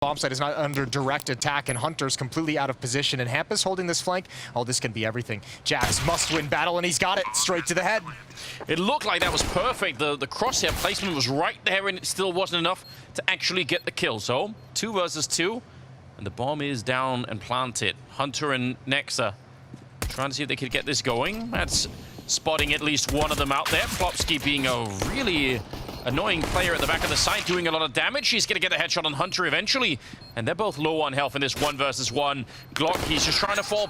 Bomb site is not under direct attack, and Hunter's completely out of position, and Hampus holding this flank. Oh, this can be everything. Jax must win battle, and he's got it straight to the head. It looked like that was perfect. The crosshair placement was right there, and it still wasn't enough to actually get the kill. So 2 versus 2, and the bomb is down and planted. Hunter and Nexa trying to see if they could get this going. That's spotting at least one of them out there. Plopsky being a really annoying player at the back of the site, doing a lot of damage. He's going to get a headshot on Hunter eventually. And they're both low on health in this 1 versus 1. Glock, he's just trying to fall.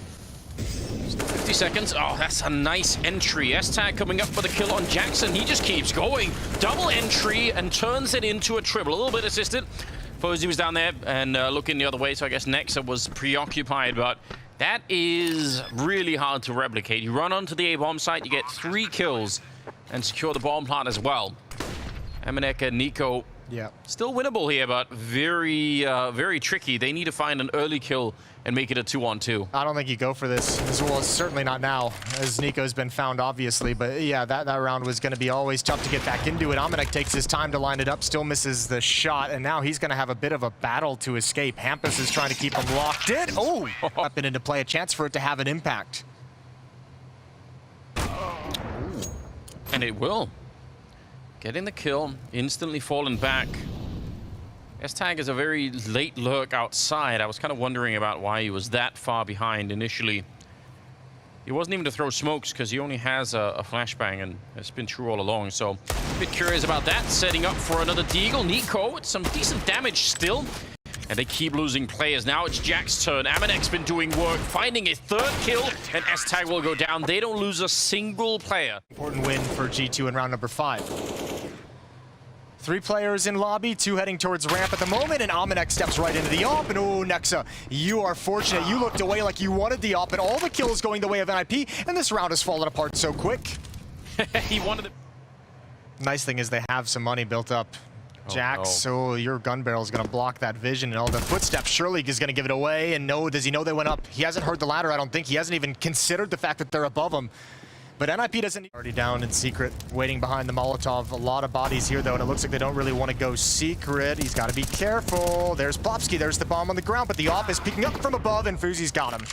50 seconds. Oh, that's a nice entry. S-Tag coming up for the kill on Jackson. He just keeps going. Double entry and turns it into a triple. A little bit assisted. FaZe was down there and looking the other way, so I guess Nexa was preoccupied, but that is really hard to replicate. You run onto the A-bomb site, you get 3 kills and secure the bomb plant as well. Amanek and Niko, still winnable here, but very, very tricky. They need to find an early kill and make it a 2-on-2. I don't think you go for this. Well, certainly not now, as Niko's been found, obviously. But yeah, that round was going to be always tough to get back into it. Amanek takes his time to line it up, still misses the shot, and now he's going to have a bit of a battle to escape. Hampus is trying to keep him locked in. Oh, weapon into play, a chance for it to have an impact. And it will. Getting the kill, instantly falling back. S-Tag is a very late lurk outside. I was kind of wondering about why he was that far behind initially. He wasn't even to throw smokes because he only has a flashbang, and it's been true all along. So a bit curious about that. Setting up for another deagle. Niko with some decent damage still. And they keep losing players. Now it's Jack's turn. Amanek's been doing work, finding a 3rd kill, and S-Tag will go down. They don't lose a single player. Important win for G2 in round number 5. 3 players in lobby, 2 heading towards ramp at the moment, and Amanek steps right into the op, and oh, Nexa, you are fortunate. You looked away like you wanted the op, and all the kills going the way of NIP, and this round has fallen apart so quick. He wanted it. Nice thing is they have some money built up. Jax, so your gun barrel is going to block that vision, and all the footsteps. Surely is going to give it away, and no, does he know they went up? He hasn't heard the ladder, I don't think. He hasn't even considered the fact that they're above him. But NIP doesn't... Already down in secret, waiting behind the Molotov. A lot of bodies here, though, and it looks like they don't really want to go secret. He's got to be careful. There's Plopsky, there's the bomb on the ground, but the op is peeking up from above, and Fuzi's got him.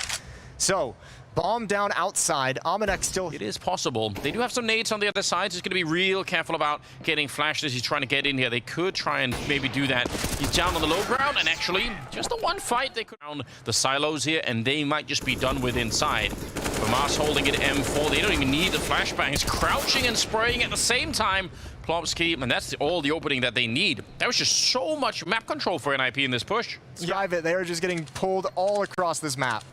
So, bomb down outside. Amanek still... It is possible. They do have some nades on the other side, so he's going to be real careful about getting flashed as he's trying to get in here. They could try and maybe do that. He's down on the low ground, and actually, just the one fight, they could down the silos here, and they might just be done with inside. Famas holding it M4. They don't even need the flashbang. He's crouching and spraying at the same time. Plopsky, and that's all the opening that they need. That was just so much map control for NIP in this push. Drive it. They are just getting pulled all across this map.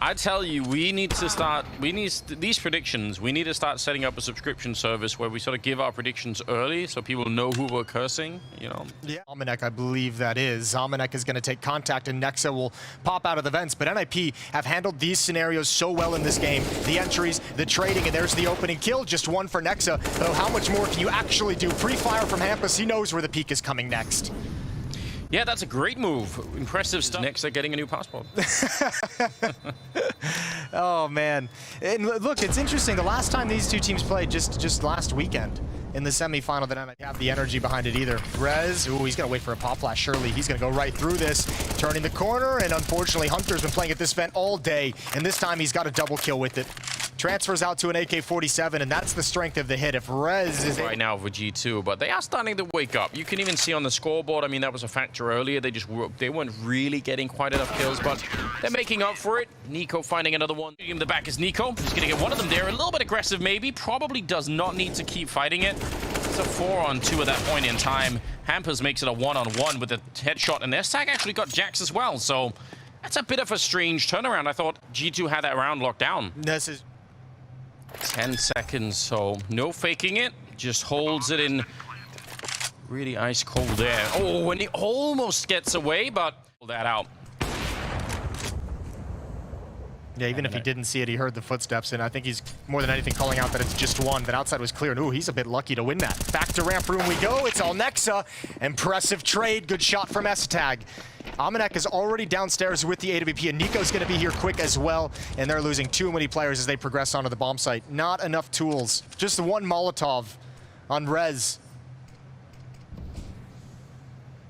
I tell you, we need to start, these predictions, we need to start setting up a subscription service where we sort of give our predictions early so people know who we're cursing, you know. Yeah, Amanek, I believe that is. Amanek is going to take contact, and Nexa will pop out of the vents, but NIP have handled these scenarios so well in this game. The entries, the trading, and there's the opening kill, just 1 for Nexa. Though how much more can you actually do? Pre-fire from Hampus, he knows where the peak is coming next. Yeah, that's a great move. Impressive stuff. Next, they're getting a new passport. Oh, man. And look, it's interesting. The last time these 2 teams played, just last weekend in the semifinal, that I don't have the energy behind it either. Rez, ooh, he's going to wait for a pop flash. Surely he's going to go right through this, turning the corner, and unfortunately, Hunter's been playing at this vent all day, and this time he's got a double kill with it. Transfers out to an AK-47, and that's the strength of the hit. If Rez is... Right now for G2, but they are starting to wake up. You can even see on the scoreboard, I mean, that was a factor earlier. They weren't really getting quite enough kills, but they're making up for it. Niko finding another one. In the back is Niko. He's going to get one of them there. A little bit aggressive, maybe. Probably does not need to keep fighting it. It's a 4-on-2 at that point in time. Hampers makes it a 1-on-1 with a headshot, and S-Tag actually got Jax as well, so that's a bit of a strange turnaround. I thought G2 had that round locked down. This is 10 seconds, so no faking it. Just holds it in really ice cold there. Oh, and he almost gets away, but pull that out. Yeah, even if he didn't see it, he heard the footsteps, and I think he's more than anything calling out that it's just 1, but outside was clear, and ooh, he's a bit lucky to win that. Back to ramp room we go. It's all Nexa. Impressive trade. Good shot from S-Tag. Amanek is already downstairs with the AWP, and Niko's going to be here quick as well, and they're losing too many players as they progress onto the bomb site. Not enough tools. Just the 1 Molotov on Rez.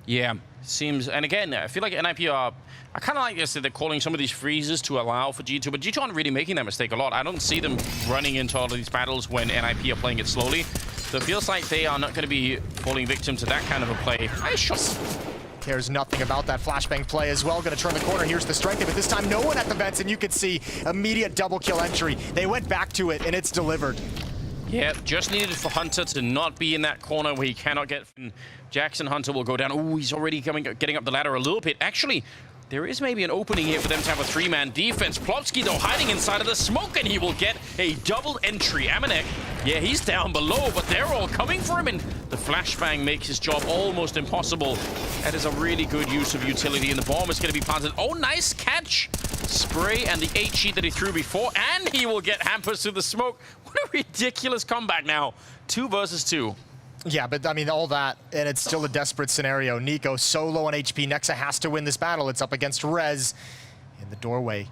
Yeah, seems, and again, I feel like NIP are, I kind of like this, that they're calling some of these freezes to allow for G2, but G2 aren't really making that mistake a lot. I don't see them running into all of these battles when NIP are playing it slowly. So it feels like they are not going to be falling victim to that kind of a play. Nice shot. Cares nothing about that flashbang play as well. Going to turn the corner. Here's the strength of it. This time, no one at the vents, and you can see immediate double kill entry. They went back to it, and it's delivered. Yeah, just needed for Hunter to not be in that corner where he cannot get. Jackson Hunter will go down. Oh, he's already getting up the ladder a little bit. Actually, there is maybe an opening here for them to have a three-man defense. Plopsky, though, hiding inside of the smoke, and he will get a double entry. Amanek, yeah, he's down below, but they're all coming for him, and the flashbang makes his job almost impossible. That is a really good use of utility, and the bomb is going to be planted. Oh, nice catch! Spray and the 8-sheet that he threw before, and he will get Hampers through the smoke. What a ridiculous comeback now. 2 versus 2. Yeah, but I mean, all that, and it's still a desperate scenario. niko so low on HP. Nexa has to win this battle. It's up against Rez in the doorway,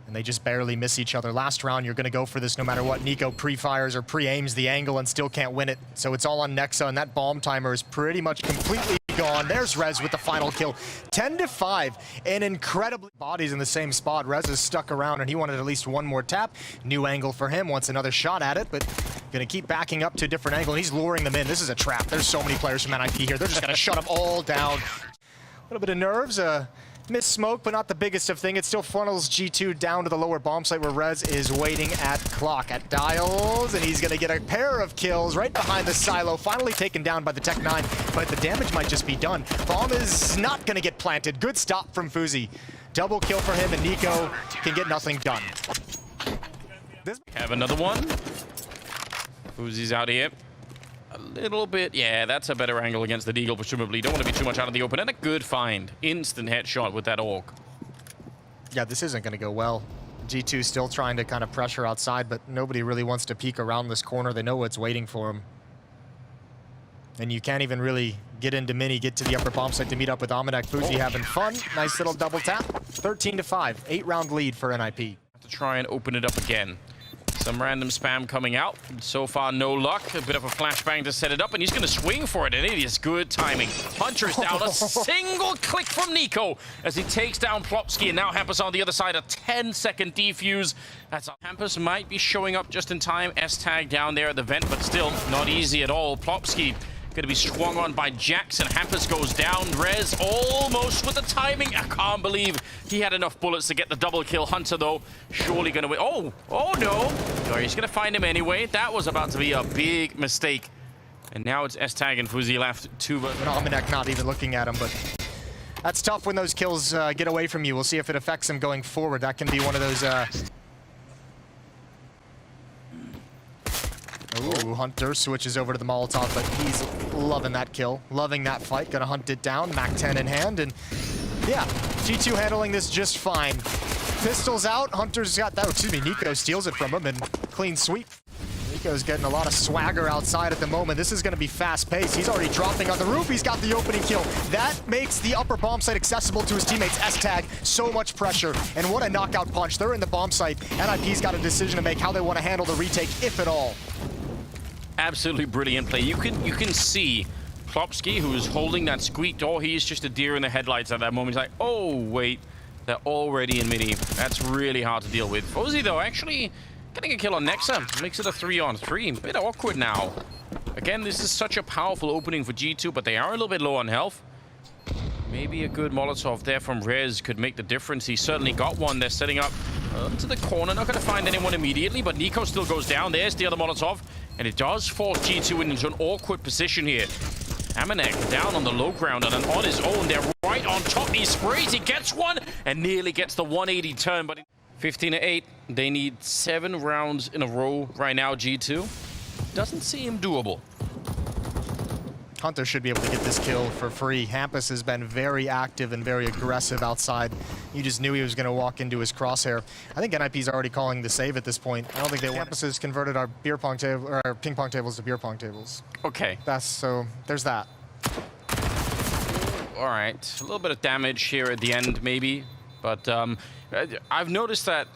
and they just barely miss each other. Last round, you're going to go for this no matter what. niko pre-fires or pre-aims the angle and still can't win it. So it's all on Nexa, and that bomb timer is pretty much completely gone. There's Rez with the final kill. 10-5, and incredibly bodies in the same spot. Rez is stuck around, and he wanted at least one more tap. New angle for him, wants another shot at it, but gonna keep backing up to a different angle. He's luring them in. This is a trap. There's so many players from NIP here. They're just gonna shut them all down. A little bit of nerves, miss smoke, but not the biggest of thing. It still funnels G2 down to the lower bomb site where Rez is waiting at clock, at dials, and he's gonna get a pair of kills right behind the silo. Finally taken down by the Tech 9, but the damage might just be done. Bomb is not gonna get planted. Good stop from Fuzi. Double kill for him, and niko can get nothing done. Have another one. Fuzi's out here. A little bit, yeah, that's a better angle against the Deagle, presumably. Don't want to be too much out of the open, and a good find. Instant headshot with that Orc. Yeah, this isn't going to go well. G2 still trying to kind of pressure outside, but nobody really wants to peek around this corner. They know what's waiting for them. And you can't even really get into mini, get to the upper bomb site to meet up with Amanek. Fuzi having fun. Nice little double tap. 13-5, 8-round lead for NIP. Have to try and open it up again. Some random spam coming out. So far, no luck. A bit of a flashbang to set it up, and he's going to swing for it, and it is good timing. Hunter is down. A single click from niko as he takes down Plopsky, and now Hampus on the other side. A 10-second defuse. That's Hampus might be showing up just in time. S-tag down there at the vent, but still not easy at all. Plopsky going to be swung on by Jackson. Hampus goes down. Rez almost with the timing. I can't believe he had enough bullets to get the double kill. Hunter, though, surely going to win. Oh no. He's going to find him anyway. That was about to be a big mistake. And now it's S-Tag and Fuzi left. 2 versus... Amanek not even looking at him, but that's tough when those kills get away from you. We'll see if it affects him going forward. That can be one of those... Ooh, Hunter switches over to the Molotov, but he's loving that kill, loving that fight, gonna hunt it down, Mac 10 in hand, and yeah, G2 handling this just fine. Pistols out, Hunter's got that, niko steals it from him, and clean sweep. niko's getting a lot of swagger outside at the moment. This is gonna be fast-paced. He's already dropping on the roof, he's got the opening kill. That makes the upper bomb site accessible to his teammates. S-Tag, so much pressure, and what a knockout punch. They're in the bomb site. NIP's got a decision to make how they want to handle the retake, if at all. Absolutely brilliant play. You can see Plopsky, who is holding that squeak door. He is just a deer in the headlights at that moment. He's like, oh, wait, they're already in mini. That's really hard to deal with. Fuzi, though, actually getting a kill on Nexa. Makes it a 3-on-3. A bit awkward now. Again, this is such a powerful opening for G2, but they are a little bit low on health. Maybe a good Molotov there from Rez could make the difference. He certainly got one. They're setting up to the corner. Not going to find anyone immediately, but niko still goes down. There's the other Molotov. And it does force G2 into an awkward position here. Amanek down on the low ground and on his own. They're right on top. He sprays, he gets one, and nearly gets the 180 turn. But 15-8, they need 7 rounds in a row right now, G2. Doesn't seem doable. Hunter should be able to get this kill for free. Hampus has been very active and very aggressive outside. You just knew he was going to walk into his crosshair. I think NIP's already calling the save at this point. I don't think they want. Hampus has converted our beer pong table or our ping pong tables to beer pong tables. Okay. So there's that. All right, a little bit of damage here at the end, maybe. But I've noticed that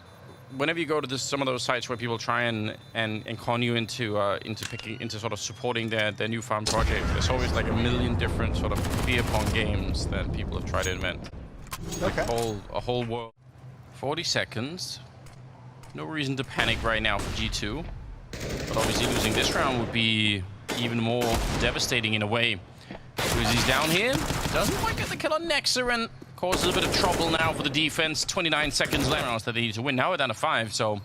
whenever you go to some of those sites where people try and con you into sort of supporting their new farm project, there's always like a million different sort of beer pong games that people have tried to invent. Okay. A whole world. 40 seconds. No reason to panic right now for G2. But obviously losing this round would be even more devastating in a way. Uzi's down here. Doesn't quite get the kill on Nexa and causes a bit of trouble now for the defense. 29 seconds left that they need to win. Now we're down to 5, so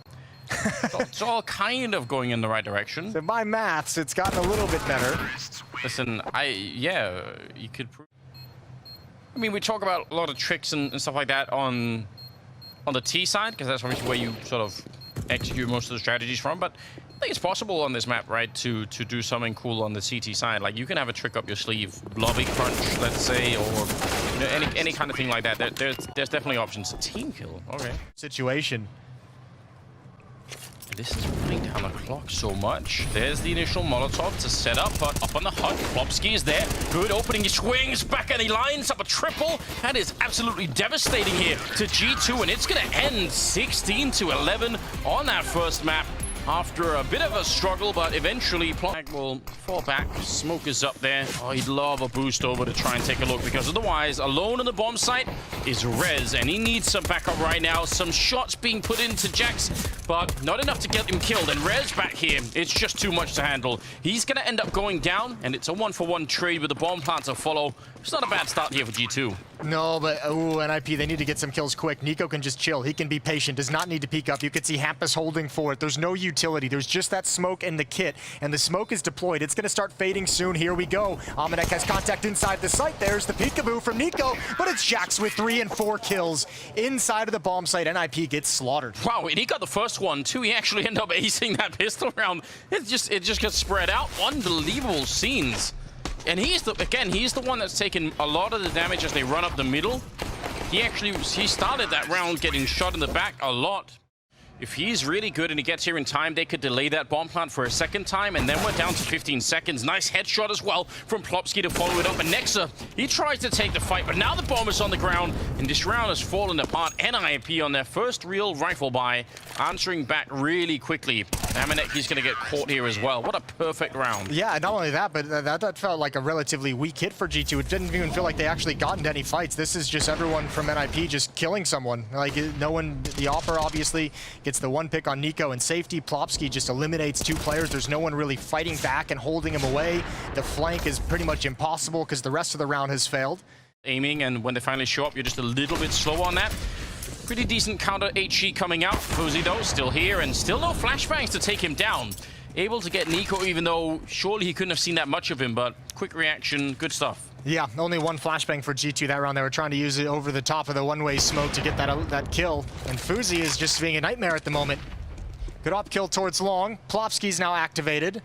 it's all kind of going in the right direction. So by maths, it's gotten a little bit better. Listen, you could... I mean, we talk about a lot of tricks and stuff like that on the T side, because that's obviously where you sort of execute most of the strategies from, but I think it's possible on this map, right, to do something cool on the CT side. Like, you can have a trick up your sleeve, lobby crunch, let's say, or you know, any kind of thing like that. There's definitely options. Team kill, okay. Situation. This is running down the clock so much. There's the initial Molotov to set up, but up on the HUD, Klopski is there. Good opening, he swings back and he lines up a triple. That is absolutely devastating here to G2, and it's going to end 16-11 on that first map. After a bit of a struggle, but eventually Plot will fall back. Smoke is up there. Oh, he'd love a boost over to try and take a look, because otherwise, alone on the bomb site is Rez, and he needs some backup right now. Some shots being put into Jax, but not enough to get him killed. And Rez back here, it's just too much to handle. He's going to end up going down, and it's a 1-for-1 trade with the bomb plant to follow. It's not a bad start here for G2. No, but NIP, they need to get some kills quick. niko can just chill. He can be patient, does not need to peek up. You can see Hampus holding for it. There's no utility. There's just that smoke and the kit, and the smoke is deployed. It's going to start fading soon. Here we go. Amanek has contact inside the site. There's the peekaboo from niko, but it's Jax with 3 and 4 kills inside of the bomb site. NIP gets slaughtered. Wow, and he got the first one too. He actually ended up acing that pistol round. It just gets spread out. Unbelievable scenes. And he's the one that's taken a lot of the damage as they run up the middle. He started that round getting shot in the back a lot. If he's really good and he gets here in time, they could delay that bomb plant for a second time, and then we're down to 15 seconds. Nice headshot as well from Klopski to follow it up. And Nexa, he tries to take the fight, but now the bomb is on the ground, and this round has fallen apart. NIP on their first real rifle buy, answering back really quickly. Amanek, he's going to get caught here as well. What a perfect round. Yeah, not only that, but that felt like a relatively weak hit for G2. It didn't even feel like they actually got into any fights. This is just everyone from NIP just killing someone. Like, no one, the Opera obviously gets the one pick on niko in safety. Plopski just eliminates 2 players. There's no one really fighting back and holding him away. The flank is pretty much impossible because the rest of the round has failed. Aiming, and when they finally show up, you're just a little bit slow on that. Pretty decent counter HE coming out. Fuzi though, still here, and still no flashbangs to take him down. Able to get niko, even though surely he couldn't have seen that much of him, but quick reaction, good stuff. Yeah, only 1 flashbang for G2 that round. They were trying to use it over the top of the one-way smoke to get that kill. And Fuzi is just being a nightmare at the moment. Good op kill towards long. Plopski's now activated.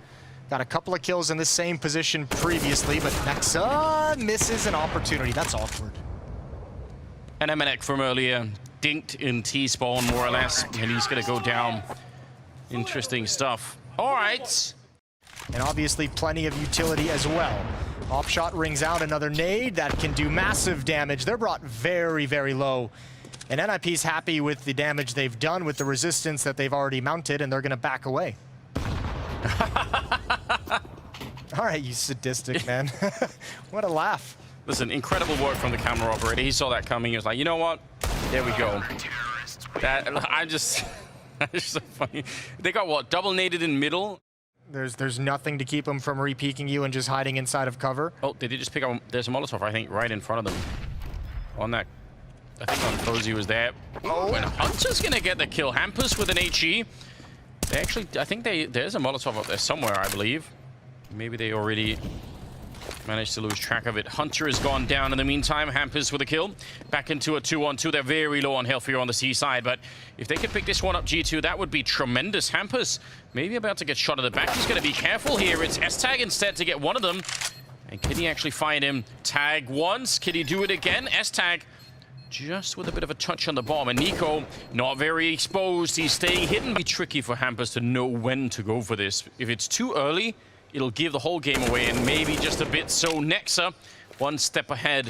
Got a couple of kills in the same position previously, but Nexa misses an opportunity. That's awkward. And Amanek from earlier dinked in T-spawn, more or less, and he's going to go down. Interesting stuff. All right. And obviously plenty of utility as well. Offshot rings out another nade that can do massive damage. They're brought very, very low. And NIP's happy with the damage they've done with the resistance that they've already mounted, and they're going to back away. All right, you sadistic, man. What a laugh. Listen, incredible work from the camera operator. He saw that coming. He was like, you know what? There we go. That's just so funny. They got what? Double naded in middle? There's nothing to keep them from re-peeking you and just hiding inside of cover. Oh, they did just pick up. There's a Molotov, I think, right in front of them. On that. I think on Cozy was there. Oh, and Hunter's gonna get the kill. Hampus with an HE. They actually, I think there's a Molotov up there somewhere, I believe. Maybe they already managed to lose track of it. Hunter has gone down in the meantime. Hampus with a kill. Back into a 2-on-2. They're very low on health here on the C side, but if they could pick this one up, G2, that would be tremendous. Hampus maybe about to get shot at the back. He's going to be careful here. It's S-Tag instead to get one of them. And can he actually find him? Tag once. Can he do it again? S-Tag just with a bit of a touch on the bomb. And niko, not very exposed. He's staying hidden. Be tricky for Hampus to know when to go for this. If it's too early, it'll give the whole game away, and maybe just a bit. So Nexa, one step ahead.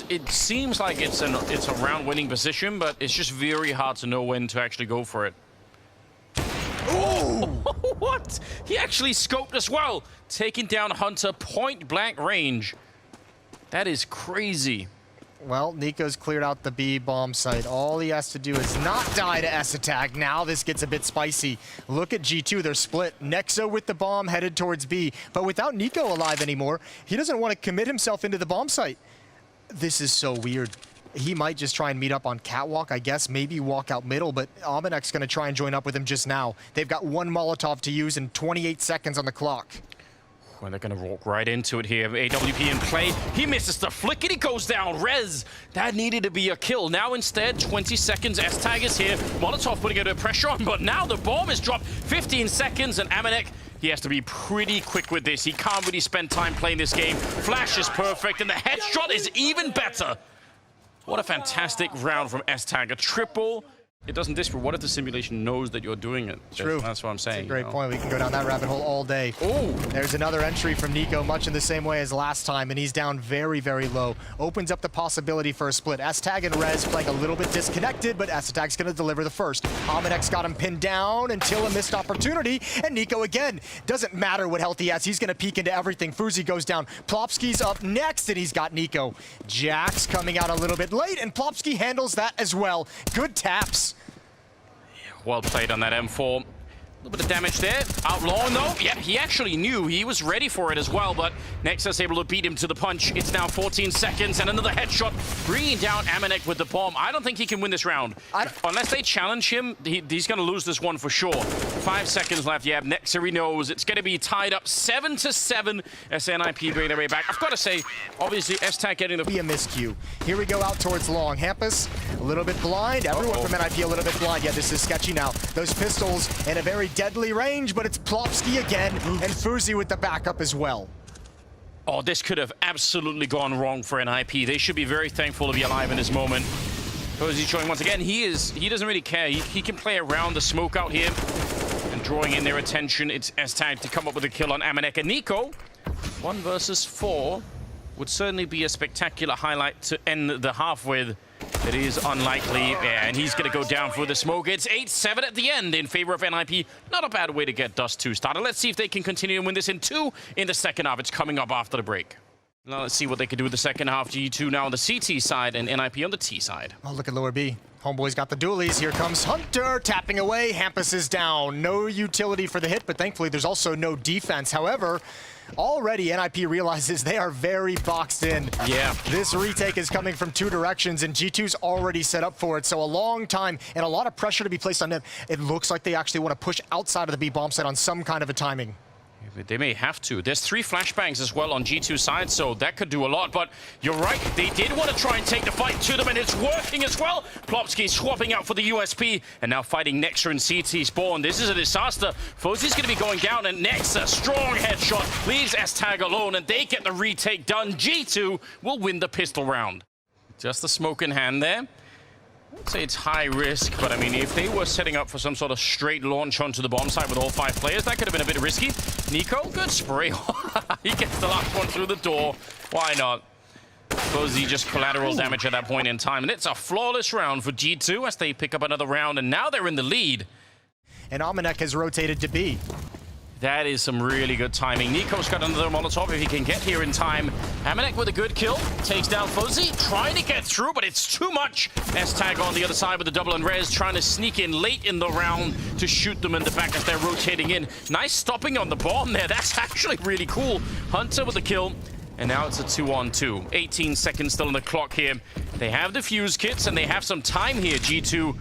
It seems like it's a round-winning position, but it's just very hard to know when to actually go for it. Oh! What? He actually scoped as well, taking down Hunter point-blank range. That is crazy. Well, niko's cleared out the B bomb site. All he has to do is not die to S attack. Now this gets a bit spicy. Look at G2, they're split. Nexo with the bomb headed towards B. But without niko alive anymore, he doesn't want to commit himself into the bomb site. This is so weird. He might just try and meet up on Catwalk, I guess. Maybe walk out middle, but Omenek's going to try and join up with him just now. They've got one Molotov to use and 28 seconds on the clock. Well, they're going to walk right into it here. AWP in play. He misses the flick and he goes down. Rez, that needed to be a kill. Now instead, 20 seconds. S-Tag is here. Molotov putting a bit of pressure on, but now the bomb is dropped. 15 seconds, and Amanek, he has to be pretty quick with this. He can't really spend time playing this game. Flash is perfect, and the headshot is even better. What a fantastic round from S-Tag. A triple. It doesn't disprove. What if the simulation knows that you're doing it? True. That's what I'm saying. That's a great point. We can go down that rabbit hole all day. Oh, there's another entry from niko, much in the same way as last time, and he's down very, very low. Opens up the possibility for a split. S-Tag and Rez playing a little bit disconnected, but S-Tag's going to deliver the first. Omenek's got him pinned down until a missed opportunity, and niko again. Doesn't matter what health he has. He's going to peek into everything. Fuzi goes down. Plopsky's up next, and he's got niko. Jax coming out a little bit late, and Plopsky handles that as well. Good taps. Well played on that M4. A little bit of damage there. Outlawing though. Yeah, he actually knew. He was ready for it as well, but Nexus able to beat him to the punch. It's now 14 seconds and another headshot, bringing down Amanek with the bomb. I don't think he can win this round. Unless they challenge him, he's going to lose this one for sure. 5 seconds left. Yeah, Nexer, he knows. It's going to be tied up 7-7 as NIP bring their way back. I've got to say, obviously, S-Tac getting the... Be a miscue. Here we go out towards long. Hampus, a little bit blind. Everyone from NIP a little bit blind. Yeah, this is sketchy now. Those pistols in a very deadly range, but it's Plopsky again, and Fuzi with the backup as well. Oh, this could have absolutely gone wrong for NIP. They should be very thankful to be alive in this moment. Fuzi showing once again, he doesn't really care. He can play around the smoke out here and drawing in their attention. It's S-Tag to come up with a kill on Amanek and niko. 1 versus 4 would certainly be a spectacular highlight to end the half with. It is unlikely, yeah, and he's going to go down for the smoke. It's 8-7 at the end in favor of NIP. Not a bad way to get Dust 2 started. Let's see if they can continue and win this in 2 in the second half. It's coming up after the break. Now let's see what they can do with the second half. G2 now on the CT side and NIP on the T side. Oh, look at lower B. Homeboy's got the dualies. Here comes Hunter, tapping away. Hampus is down. No utility for the hit, but thankfully there's also no defense. However, already NIP realizes they are very boxed in. Yeah. This retake is coming from 2 directions, and G2's already set up for it. So a long time and a lot of pressure to be placed on them. It looks like they actually want to push outside of the B bomb set on some kind of a timing. They may have to. There's 3 flashbangs as well on G2 side, so that could do a lot. But you're right, they did want to try and take the fight to them, and it's working as well. Plopsky swapping out for the USP, and now fighting Nexer and CT Spawn. This is a disaster. Fozi's going to be going down, and Nexer, strong headshot, leaves S-Tag alone, and they get the retake done. G2 will win the pistol round. Just the smoke in hand there. I'd say it's high risk, but I mean, if they were setting up for some sort of straight launch onto the bomb site with all 5 players, that could have been a bit risky. niko, good spray. He gets the last one through the door. Why not? Fuzzy just collateral damage at that point in time. And it's a flawless round for G2 as they pick up another round, and now they're in the lead. And Omenek has rotated to B. That is some really good timing. niko's got another Molotov if he can get here in time. Amanek with a good kill. Takes down Fuzzy. Trying to get through, but it's too much. S-Tag on the other side with the double and res. Trying to sneak in late in the round to shoot them in the back as they're rotating in. Nice stopping on the bomb there. That's actually really cool. Hunter with the kill. And now it's a 2-on-2. 18 seconds still on the clock here. They have the fuse kits and they have some time here, G2.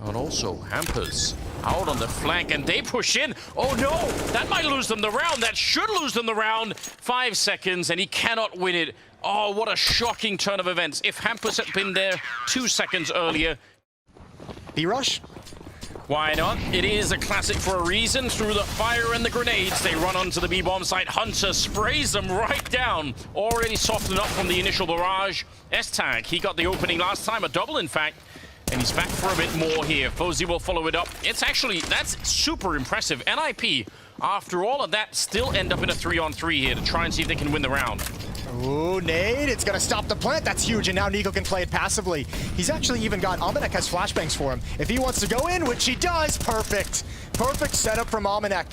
And also Hampers out on the flank, and they push in. Oh no, that might lose them the round. That should lose them the round. 5 seconds, and he cannot win it. Oh, what a shocking turn of events. If Hampers had been there 2 seconds earlier. B-rush? Why not? It is a classic for a reason. Through the fire and the grenades, they run onto the B-bomb site. Hunter sprays them right down. Already softened up from the initial barrage. S-Tag, he got the opening last time, a double in fact. And he's back for a bit more here. Fozy will follow it up. It's actually, that's super impressive. NIP, after all of that, still end up in a 3-on-3 here to try and see if they can win the round. Ooh, nade, it's gonna stop the plant, that's huge, and now niko can play it passively. He's actually even got, Almanac has flashbangs for him. If he wants to go in, which he does, perfect. Perfect setup from Almanac.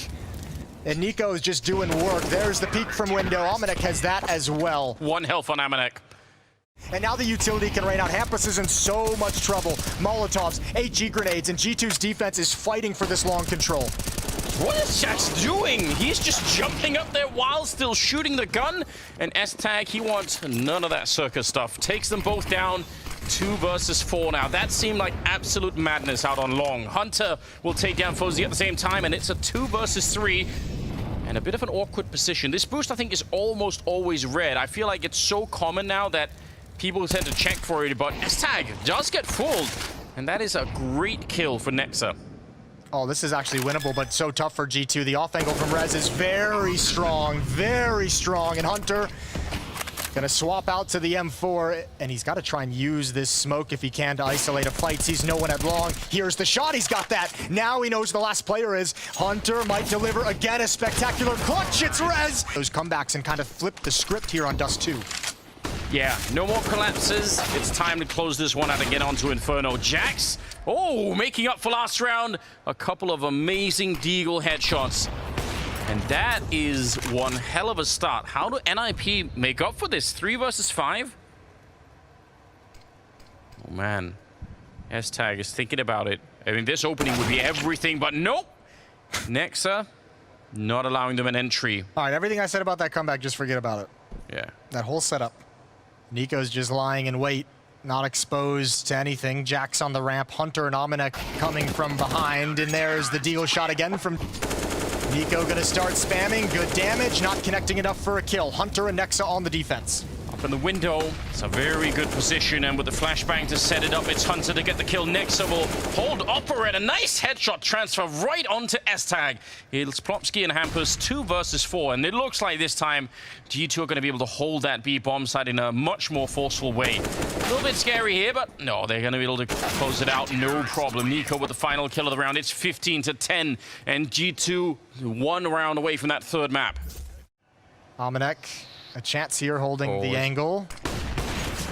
And niko is just doing work. There's the peek from window, Almanac has that as well. 1 health on Almanac. And now the utility can rain out. Hampus is in so much trouble. Molotovs, HG grenades, and G2's defense is fighting for this long control. What is Shox doing? He's just jumping up there while still shooting the gun. And S-Tag, he wants none of that circus stuff. Takes them both down. 2 versus 4 now. That seemed like absolute madness out on long. Hunter will take down FaZe at the same time, and it's a 2 versus 3. And a bit of an awkward position. This boost, I think, is almost always red. I feel like it's so common now that people tend to check for it, but S-Tag does get fooled. And that is a great kill for Nexa. Oh, this is actually winnable, but so tough for G2. The off angle from Rez is very strong, and Hunter gonna swap out to the M4, and he's got to try and use this smoke if he can to isolate a fight. Sees no one at long. Here's the shot, he's got that. Now he knows the last player is. Hunter might deliver again, a spectacular clutch, it's Rez! Those comebacks and kind of flip the script here on Dust 2. Yeah, no more collapses. It's time to close this one out and get onto Inferno. Jax, oh, making up for last round. A couple of amazing Deagle headshots. And that is one hell of a start. How do NIP make up for this? 3 versus 5? Oh, man. S-Tag is thinking about it. I mean, this opening would be everything, but nope. Nexa, not allowing them an entry. All right, everything I said about that comeback, just forget about it. Yeah. That whole setup. niko's just lying in wait, not exposed to anything. Jax on the ramp, Hunter and Almanac coming from behind, and there's the Deagle shot again from niko. Gonna start spamming, good damage, not connecting enough for a kill. Hunter and Nexa on the defense. Up in the window, it's a very good position, and with the flashbang to set it up, it's Hunter to get the kill. Nexa will hold Operate, a nice headshot transfer right onto S-Tag. It's Plopsky and Hampus, 2 versus 4, and it looks like this time G2 are going to be able to hold that B bomb site in a much more forceful way. A little bit scary here, but no, they're going to be able to close it out, no problem. niko with the final kill of the round. It's 15-10, and G2 1 round away from that 3rd map. Almanac, a chance here holding the angle.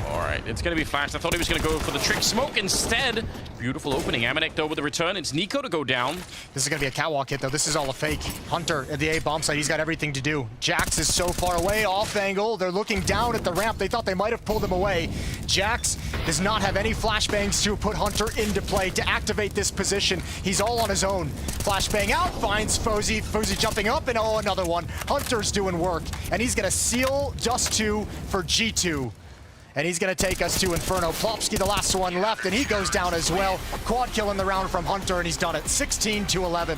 All right, it's going to be flashed. I thought he was going to go for the trick smoke instead. Beautiful opening. Almanac, though, with the return. It's niko to go down. This is going to be a catwalk hit, though. This is all a fake. Hunter at the A bomb site. He's got everything to do. Jax is so far away, off angle. They're looking down at the ramp. They thought they might have pulled him away. Jax does not have any flashbangs to put Hunter into play to activate this position. He's all on his own. Flashbang out, finds FaZe. FaZe jumping up, and oh, another one. Hunter's doing work, and he's going to seal Dust 2 for G2. And he's going to take us to Inferno. Plopsky, the last one left, and he goes down as well. Quad kill in the round from Hunter, and he's done it. 16-11.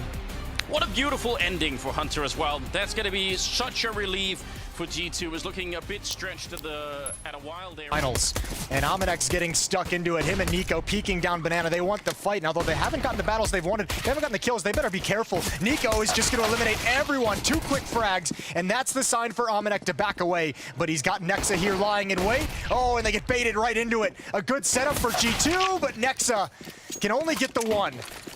What a beautiful ending for Hunter as well. That's going to be such a relief for G2. Was looking a bit stretched at a while there. Finals. And Almanac's getting stuck into it. Him and niko peeking down Banana. They want the fight. And although they haven't gotten the battles they've wanted, they haven't gotten the kills, they better be careful. niko is just going to eliminate everyone. 2 quick frags, and that's the sign for Almanac to back away. But he's got Nexa here lying in wait. Oh, and they get baited right into it. A good setup for G2, but Nexa can only get the 1.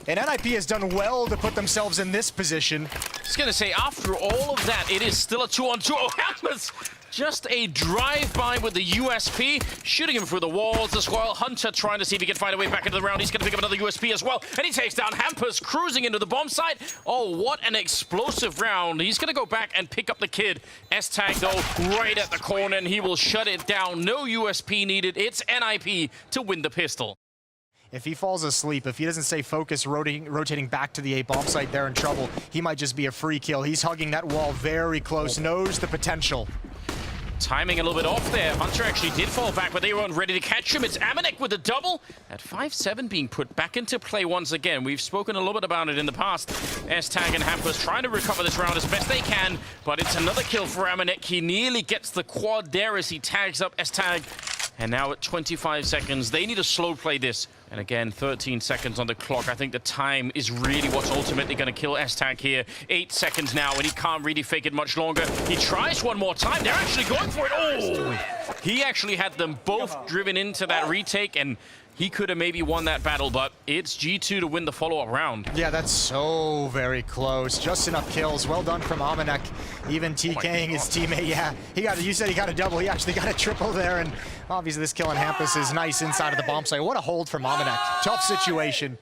And NIP has done well to put themselves in this position. I was going to say, after all of that, it is still a 2-on-2. Oh, Hampus! Just a drive-by with the USP, shooting him through the walls as well. Hunter trying to see if he can find a way back into the round. He's going to pick up another USP as well. And he takes down Hampus, cruising into the bomb site. Oh, what an explosive round. He's going to go back and pick up the kid. S-Tag, though, right at the corner, and he will shut it down. No USP needed. It's NIP to win the pistol. If he falls asleep, if he doesn't stay focused, rotating back to the A bomb site, they're in trouble. He might just be a free kill. He's hugging that wall very close, knows the potential. Timing a little bit off there. Hunter actually did fall back, but they weren't ready to catch him. It's Almanac with a double. At 5-7 being put back into play once again. We've spoken a little bit about it in the past. S-Tag and Hampus trying to recover this round as best they can, but it's another kill for Almanac. He nearly gets the quad there as he tags up S-Tag. And now at 25 seconds, they need to slow play this. And again, 13 seconds on the clock. I think the time is really what's ultimately going to kill S-Tag here. 8 seconds now, and he can't really fake it much longer. He tries one more time. They're actually going for it. Oh! He actually had them both driven into that retake, and he could have maybe won that battle, but it's G2 to win the follow-up round. Yeah, that's so very close. Just enough kills. Well done from Amanek. Even TKing his teammate. Yeah, you said he got a double. He actually got a triple there, and obviously this kill on Hampus is nice inside of the bomb site. What a hold from Amanek. Tough situation.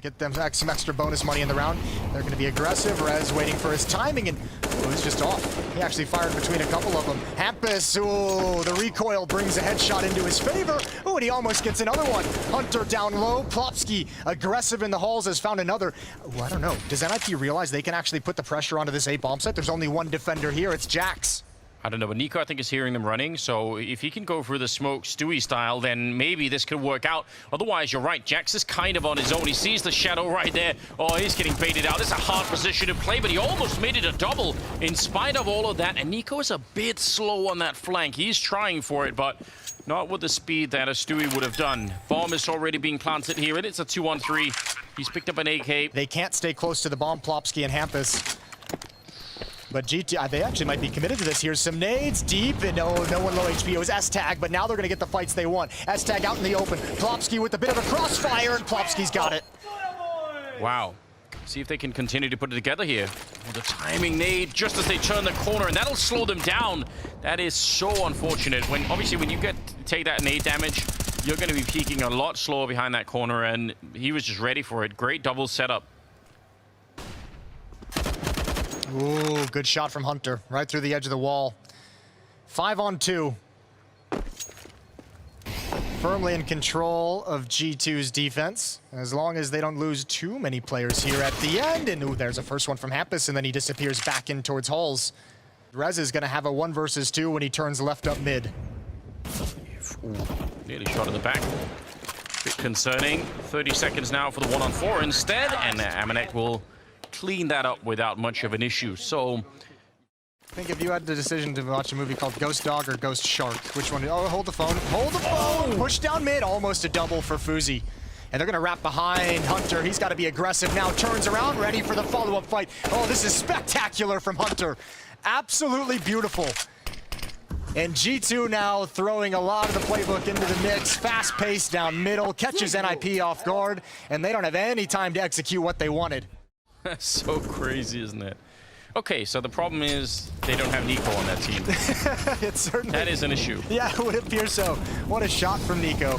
Get them some extra bonus money in the round. They're going to be aggressive. Rez waiting for his timing, and he's just off. He actually fired between a couple of them. Hampus, ooh, the recoil brings a headshot into his favor. Ooh, and he almost gets another one. Hunter down low. Plopsky, aggressive in the halls, has found another. Ooh, I don't know. Does NIP realize they can actually put the pressure onto this A bomb site? There's only one defender here. It's Jax. I don't know, but niko, I think, is hearing them running, so if he can go through the smoke Stewie style, then maybe this could work out. Otherwise, you're right, Jax is kind of on his own. He sees the shadow right there. Oh, he's getting baited out. This is a hard position to play, but he almost made it a double in spite of all of that, and niko is a bit slow on that flank. He's trying for it, but not with the speed that a Stewie would have done. Bomb is already being planted here, and it's a 2-on-3. He's picked up an AK. They can't stay close to the bomb, Plopsky and Hampus. But G2, they actually might be committed to this. Here's some nades deep, and no one low HP. It was S-Tag, but now they're going to get the fights they want. S-Tag out in the open. Plopsky with a bit of a crossfire, and Plopsky's got it. Wow. See if they can continue to put it together here. Oh, the timing nade just as they turn the corner, and that'll slow them down. That is so unfortunate. Obviously, when you take that nade damage, you're going to be peaking a lot slower behind that corner, and he was just ready for it. Great double setup. Ooh, good shot from Hunter, right through the edge of the wall. 5-on-2. Firmly in control of G2's defense, as long as they don't lose too many players here at the end. And ooh, there's a first one from Hampus, and then he disappears back in towards Halls. Rez is going to have a 1 versus 2 when he turns left up mid. Ooh, nearly shot in the back. Bit concerning. 30 seconds now for the 1-on-4 instead, and Amanek will clean that up without much of an issue. So I think if you had the decision to watch a movie called Ghost Dog or Ghost Shark, which one? Oh, hold the phone. Hold the phone! Push down mid. Almost a double for Fuzi. And they're going to wrap behind Hunter. He's got to be aggressive now. Turns around, ready for the follow-up fight. Oh, this is spectacular from Hunter. Absolutely beautiful. And G2 now throwing a lot of the playbook into the mix. Fast pace down middle. Catches NIP off guard. And they don't have any time to execute what they wanted. That's so crazy, isn't it? Okay, so the problem is they don't have niko on that team. It's certainly, that is an issue. Yeah, it would appear so. What a shot from niko.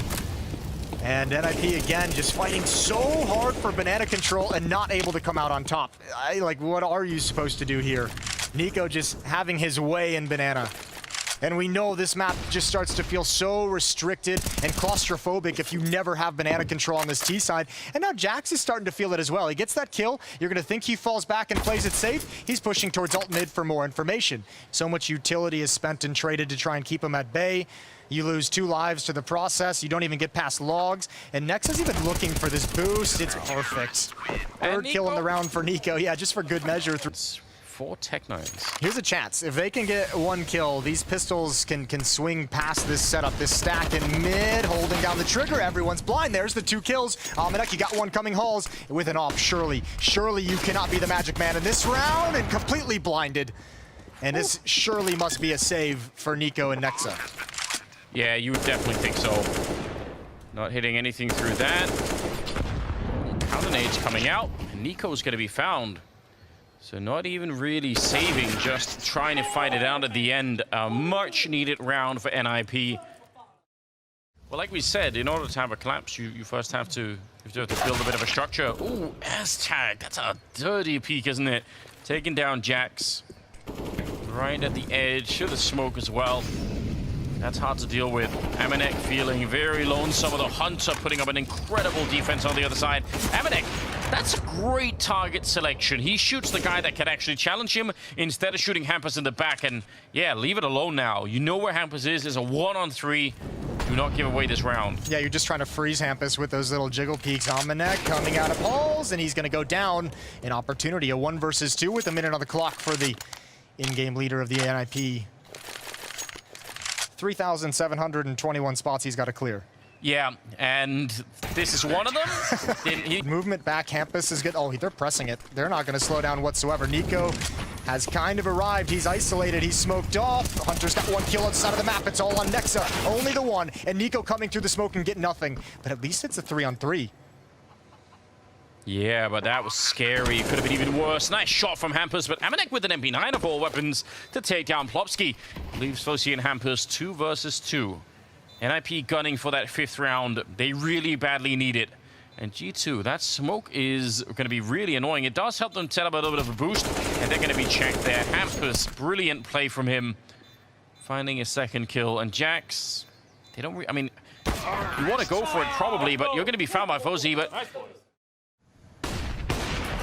And NIP again just fighting so hard for banana control and not able to come out on top. What are you supposed to do here? niko just having his way in banana. And we know this map just starts to feel so restricted and claustrophobic if you never have banana control on this T side. And now Jax is starting to feel it as well. He gets that kill. You're going to think he falls back and plays it safe. He's pushing towards alt mid for more information. So much utility is spent and traded to try and keep him at bay. You lose 2 lives to the process. You don't even get past logs. And Nexa's even looking for this boost. It's perfect. Third kill in the round for niko. Yeah, just for good measure. 4 Tech9s. Here's a chance. If they can get 1 kill, these pistols can swing past this setup, this stack in mid, holding down the trigger. Everyone's blind. There's the 2 kills. Amanek, you got 1 coming Halls with an off. Surely you cannot be the magic man in this round, and completely blinded. And this surely must be a save for niko and Nexa. Yeah, you would definitely think so. Not hitting anything through that. Counter nades coming out, and niko's going to be found. So not even really saving, just trying to fight it out at the end. A much needed round for NIP. Well, like we said, in order to have a collapse, you first have to build a bit of a structure. Ooh, S-Tag, that's a dirty peek, isn't it? Taking down Jax. Right at the edge of the smoke as well. That's hard to deal with. Amanek feeling very lonesome. The Hunter putting up an incredible defense on the other side. Amanek, that's a great target selection. He shoots the guy that can actually challenge him instead of shooting Hampus in the back. And yeah, leave it alone now. You know where Hampus is. There's a 1-on-3. Do not give away this round. Yeah, you're just trying to freeze Hampus with those little jiggle peeks. Amanek coming out of Halls, and he's going to go down. An opportunity, a 1 versus 2 with a minute on the clock for the in-game leader of the NIP. 3,721 spots he's got to clear. Yeah, and this is one of them. Movement back, Hampus is good. Oh, they're pressing it. They're not going to slow down whatsoever. niko has kind of arrived. He's isolated. He's smoked off. Hunter's got 1 kill on the side of the map. It's all on Nexa. Only the one. And niko coming through the smoke and get nothing. But at least it's a 3-on-3. Yeah, but that was scary. It could have been even worse. Nice shot from Hampers, but Amanek with an MP9 of all weapons to take down Plopsky. Leaves FaZe and Hampers 2 versus 2. NIP gunning for that 5th round. They really badly need it. And G2, that smoke is going to be really annoying. It does help them set up a little bit of a boost, and they're going to be checked there. Hampers, brilliant play from him. Finding a 2nd kill. And Jax, they don't I mean, you want to go for it probably, but you're going to be found by FaZe, but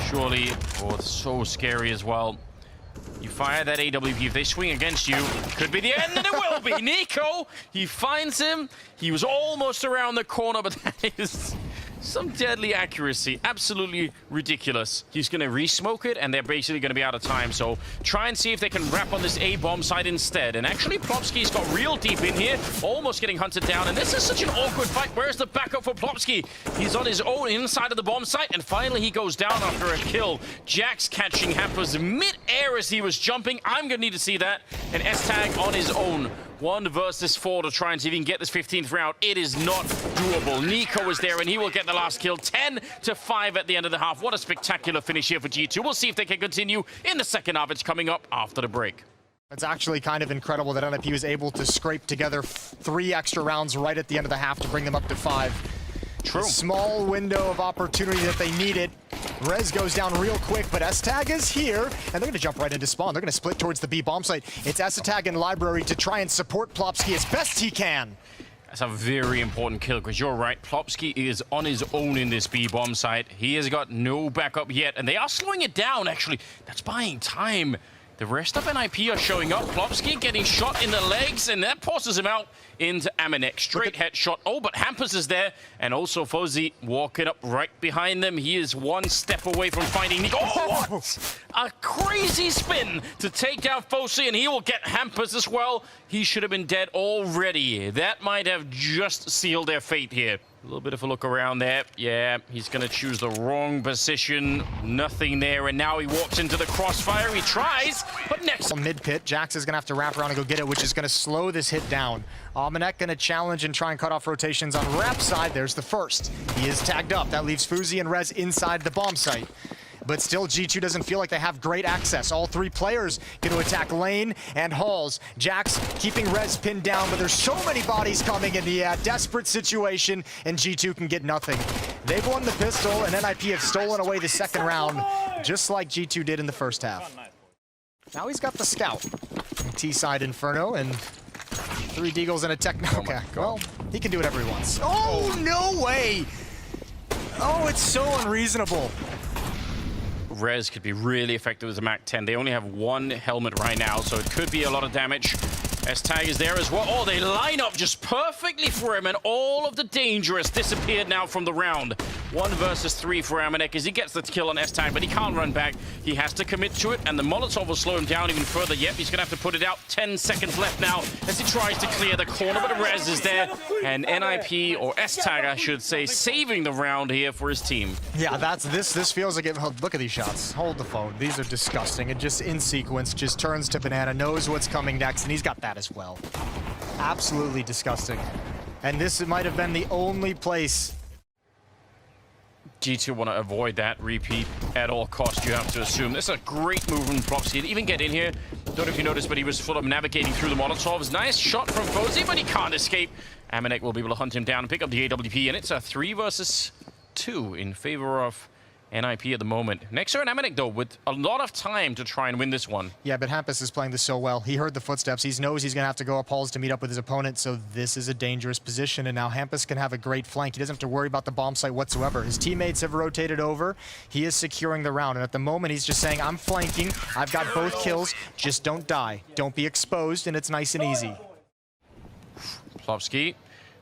surely, oh, it's so scary as well. You fire that AWP, if they swing against you, could be the end, and it will be. niko, he finds him. He was almost around the corner, but that is some deadly accuracy. Absolutely ridiculous. He's going to re-smoke it, and they're basically going to be out of time. So try and see if they can wrap on this A-bomb side instead. And actually, Plopsky's got real deep in here, almost getting hunted down. And this is such an awkward fight. Where's the backup for Plopsky? He's on his own inside of the bomb site, and finally he goes down after a kill. Jax catching Hampers mid-air as he was jumping. I'm going to need to see that. And S-Tag on his own. 1 versus 4 to try and see if he can get this 15th round. It is not doable. niko is there, and he will get the last kill. 10-5 at the end of the half. What a spectacular finish here for G2. We'll see if they can continue in the second half. It's coming up after the break. It's actually kind of incredible that NIP was able to scrape together 3 extra rounds right at the end of the half to bring them up to 5. True. A small window of opportunity that they needed. Rez goes down real quick, but S-Tag is here, and they're going to jump right into spawn. They're going to split towards the B bomb site. It's S-Tag and Library to try and support Plopsky as best he can. That's a very important kill, because you're right. Plopsky is on his own in this B bomb site. He has got no backup yet, and they are slowing it down, actually. That's buying time. The rest of NIP are showing up. Plopsky getting shot in the legs, and that passes him out into Amanek. Straight headshot. Oh, but Hampers is there. And also FaZe walking up right behind them. He is 1 step away from finding niko. Oh, what? A crazy spin to take down FaZe, and he will get Hampers as well. He should have been dead already. That might have just sealed their fate here. A little bit of a look around there. Yeah, he's going to choose the wrong position. Nothing there, and now he walks into the crossfire. He tries, but next... Mid-pit, Jax is going to have to wrap around and go get it, which is going to slow this hit down. Amanek going to challenge and try and cut off rotations on Rap side. There's the first. He is tagged up. That leaves FaZe and Rez inside the bomb site. But still, G2 doesn't feel like they have great access. All 3 players going to attack lane and halls. Jax keeping Rez pinned down, but there's so many bodies coming in the desperate situation, and G2 can get nothing. They've won the pistol, and NIP have stolen away the 2nd round, just like G2 did in the first half. Now he's got the scout. T-side Inferno, and 3 deagles and a tech. Okay, well, he can do whatever he wants. Oh, no way! Oh, it's so unreasonable. Rez could be really effective as a Mac 10. They only have 1 helmet right now, so it could be a lot of damage. S-Tag is there as well. Oh, they line up just perfectly for him, and all of the danger has disappeared now from the round. 1 versus 3 for Amanek as he gets the kill on S-Tag, but he can't run back. He has to commit to it, and the Molotov will slow him down even further. Yep, he's going to have to put it out. 10 seconds left now as he tries to clear the corner, but Rez is there. And NIP, or S-Tag, I should say, saving the round here for his team. Yeah, this feels like it. Look at these shots. Hold the phone. These are disgusting. It just, in sequence, just turns to banana, knows what's coming next, and he's got that as well. Absolutely disgusting. And this might have been the only place G2 want to avoid that repeat at all costs, you have to assume. This is a great move from Plopsky to even get in here. Don't know if you noticed, but he was sort of navigating through the Molotovs. Nice shot from FaZe, but he can't escape. Amanek will be able to hunt him down and pick up the AWP, and it's a 3 versus 2 in favor of NIP at the moment. Nexa and Amanek, though, with a lot of time to try and win this one. Yeah, but Hampus is playing this so well. He heard the footsteps. He knows he's going to have to go up halls to meet up with his opponent, so this is a dangerous position, and now Hampus can have a great flank. He doesn't have to worry about the bomb site whatsoever. His teammates have rotated over. He is securing the round, and at the moment, he's just saying, I'm flanking. I've got both kills. Just don't die. Don't be exposed, and it's nice and easy. Plopsky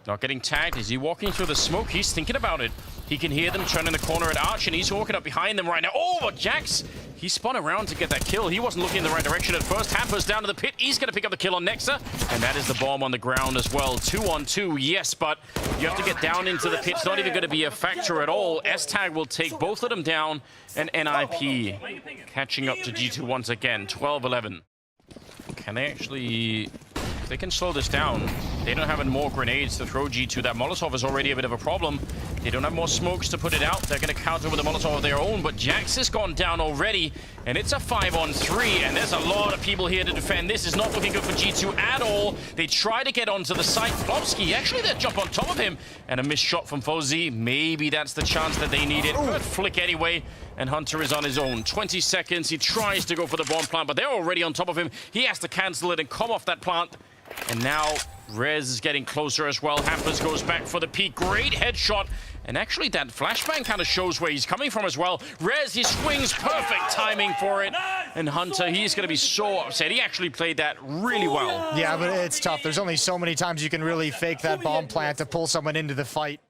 not getting tagged. Is he walking through the smoke? He's thinking about it. He can hear them turning the corner at Arch, and he's walking up behind them right now. Oh, but Jax He spun around to get that kill. He wasn't looking in the right direction at first. Hampers down to the pit. He's going to pick up the kill on Nexa. And that is the bomb on the ground as well. 2-on-2, yes, but you have to get down into the pit. It's not even going to be a factor at all. S-Tag will take both of them down. And NIP catching up to G2 once again. 12-11. Can they actually... If they can slow this down, they don't have any more grenades to throw G2. That Molotov is already a bit of a problem. They don't have more smokes to put it out. They're going to counter with a Molotov of their own, but Jax has gone down already, and it's a 5-on-3, and there's a lot of people here to defend. This is not looking good for G2 at all. They try to get onto the site. Flopsky, actually, they jump on top of him, and a missed shot from FaZe. Maybe that's the chance that they needed. Good flick anyway, and Hunter is on his own. 20 seconds. He tries to go for the bomb plant, but they're already on top of him. He has to cancel it and come off that plant. And now Rez is getting closer as well. Hampers goes back for the peak. Great headshot. And actually that flashbang kind of shows where he's coming from as well. Rez, he swings, perfect timing for it. And Hunter, he's going to be so upset. He actually played that really well. Yeah, but it's tough. There's only so many times you can really fake that bomb plant to pull someone into the fight.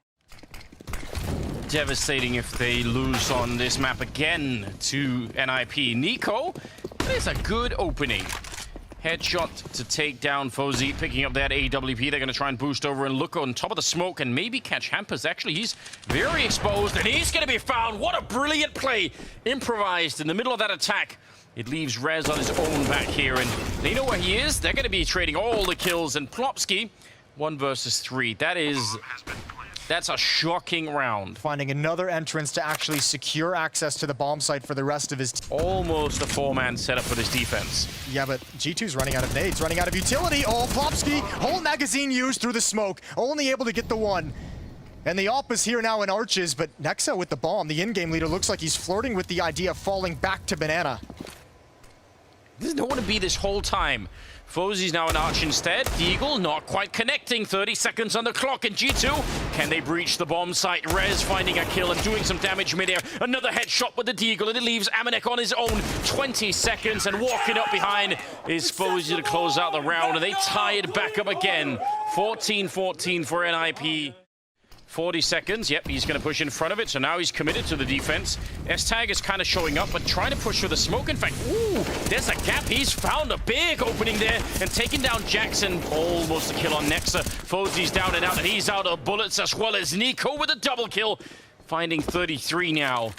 Devastating if they lose on this map again to NIP. niko, that is a good opening. Headshot to take down FaZe, picking up that AWP. They're going to try and boost over and look on top of the smoke and maybe catch Hampers. Actually, he's very exposed and he's going to be found. What a brilliant play. Improvised in the middle of that attack. It leaves Rez on his own back here, and they know where he is. They're going to be trading all the kills, and Plopsky, 1 versus 3. That's a shocking round. Finding another entrance to actually secure access to the bomb site for the rest of his team. Almost a 4-man setup for this defense. Yeah, but G2's running out of nades, running out of utility. Oh, Plopsky, whole magazine used through the smoke, only able to get the one. And the op is here now in arches, but Nexa with the bomb, the in-game leader, looks like he's flirting with the idea of falling back to Banana. There's no one to be this whole time. FaZe's now an arch instead. Deagle not quite connecting. 30 seconds on the clock, and G2, can they breach the bomb site? Rez finding a kill and doing some damage midair. Another headshot with the Deagle, and it leaves Amanek on his own. 20 seconds, and walking up behind is FaZe to close out the round, and they tie it back up again. 14-14 for NIP. 40 seconds, yep, he's going to push in front of it, so now he's committed to the defense. S-Tag is kind of showing up, but trying to push through the smoke. In fact, ooh, there's a gap. He's found a big opening there, and taking down Jackson. Almost a kill on Nexa. FaZe's down and out, and he's out of bullets, as well as niko with a double kill. Finding 33 now.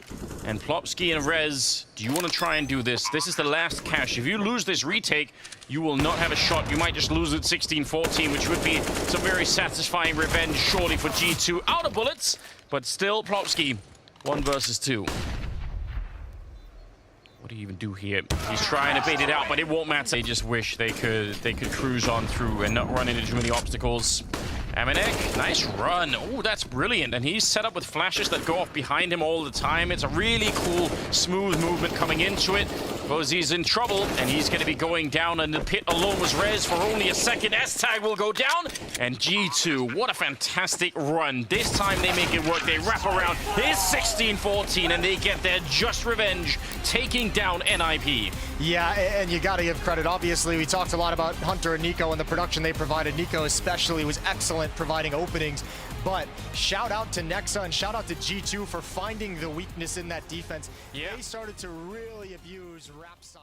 And Plopsky and Rez, do you want to try and do this? This is the last cash. If you lose this retake, you will not have a shot. You might just lose it 16-14, which would be some very satisfying revenge, surely, for G2. Out of bullets, but still Plopsky, 1 versus 2. What do you even do here? He's trying to bait it out, but it won't matter. They just wish they could cruise on through and not run into too many obstacles. Amanek, nice run. Oh, that's brilliant. And he's set up with flashes that go off behind him all the time. It's a really cool, smooth movement coming into it. FaZe's in trouble, and he's going to be going down in the pit alone with Rez for only a second. S-Tag will go down, and G2, what a fantastic run. This time they make it work. They wrap around. It's 16-14, and they get their just revenge, taking down NIP. Yeah, and you got to give credit. Obviously, we talked a lot about Hunter and niko and the production they provided. niko especially was excellent providing openings. But shout out to Nexa and shout out to G2 for finding the weakness in that defense. Yeah. They started to really abuse rap side.